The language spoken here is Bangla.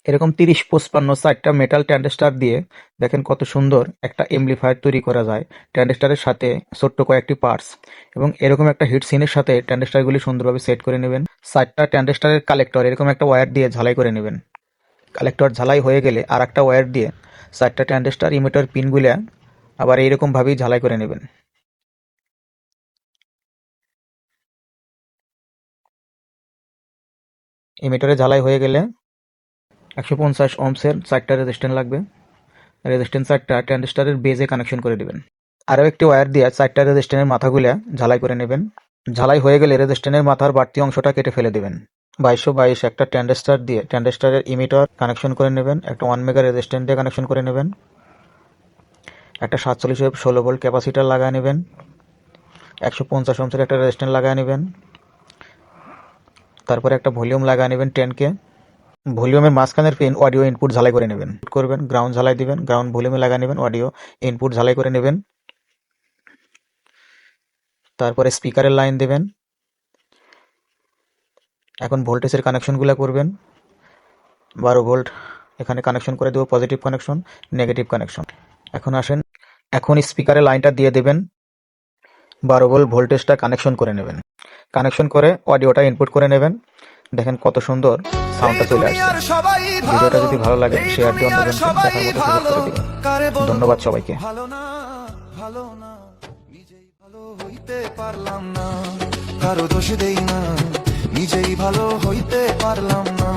এরকম 30-55 4টা মেটাল ট্রানজিস্টর দিয়ে দেখেন কত সুন্দর একটা এমপ্লিফায়ার তৈরি করা যায় ট্রানজিস্টরের সাথে ছোট্ট কয়েকটি পার্টস। এবং এরকম একটা হিট সিনের সাথে ট্রানজিস্টরগুলি সুন্দরভাবে সেট করে নেবেন। 4টা ট্রানজিস্টরের কালেক্টর এরকম একটা ওয়্যার দিয়ে ঝালাই করে নেবেন। কালেক্টর ঝালাই হয়ে গেলে আর একটা ওয়্যার দিয়ে 4টা ট্রানজিস্টর ইমিটার পিনগুলা আবার এইরকমভাবেই ঝালাই করে নেবেন। ইমিটারে ঝালাই হয়ে গেলে 150 ওহমসের 4টা রেজিস্ট্যান্স লাগবে। রেজিস্ট্যান্স 4টা ট্রানজিস্টরের বেজে কানেকশন করে দিবেন। আরও একটি ওয়্যার দিয়ে 4টা রেজিস্ট্যান্সের মাথাগুলা ঝালাই করে নেবেন। ঝালাই হয়ে গেলে রেজিস্ট্যান্সের মাথার বাড়তি অংশটা কেটে ফেলে দেবেন। 2222 একটা ট্রানজিস্টর দিয়ে ট্রানজিস্টরের ইমিটার কানেকশন করে নেবেন। একটা 1 মেগা রেজিস্ট্যান্স দিয়ে কানেকশন করে নেবেন। একটা 47/16 ভোল্ট ক্যাপাসিটার লাগায় নেবেন। 150 ওহমসের একটা রেজিস্ট্যান্স লাগায় নেবেন। তারপরে একটা ভলিউম লাগায় নেবেন 10K। ভলিউমের মাঝখানের পিন অডিও ইনপুট ঝালাই করে নেবেন। করবেন গ্রাউন্ড ঝালাই দিবেন, গ্রাউন্ড ভলিউমে লাগিয়ে নেবেন, অডিও ইনপুট ঝালাই করে নেবেন। তারপরে স্পিকারের লাইন দেবেন। এখন ভোল্টেজের কানেকশনগুলো করবেন। 12 ভোল্ট এখানে কানেকশন করে দেবো, পজিটিভ কানেকশন, নেগেটিভ কানেকশন। এখন স্পিকারের লাইনটা দিয়ে দেবেন। 12 ভোল্ট ভোল্টেজটা কানেকশন করে নেবেন। কানেকশন করে অডিওটা ইনপুট করে নেবেন। দেখেন কত সুন্দর সাউন্ডটা চলে আসছে। ভিডিওটা যদি ভালো লাগে শেয়ার দিয়ে অন্যজনকে দেখার মতো সুযোগ করে দিবেন। ধন্যবাদ সবাইকে। নিজেই ভালো হইতে পারলাম না, কারো দোষ দেই না, নিজেই ভালো হইতে পারলাম না।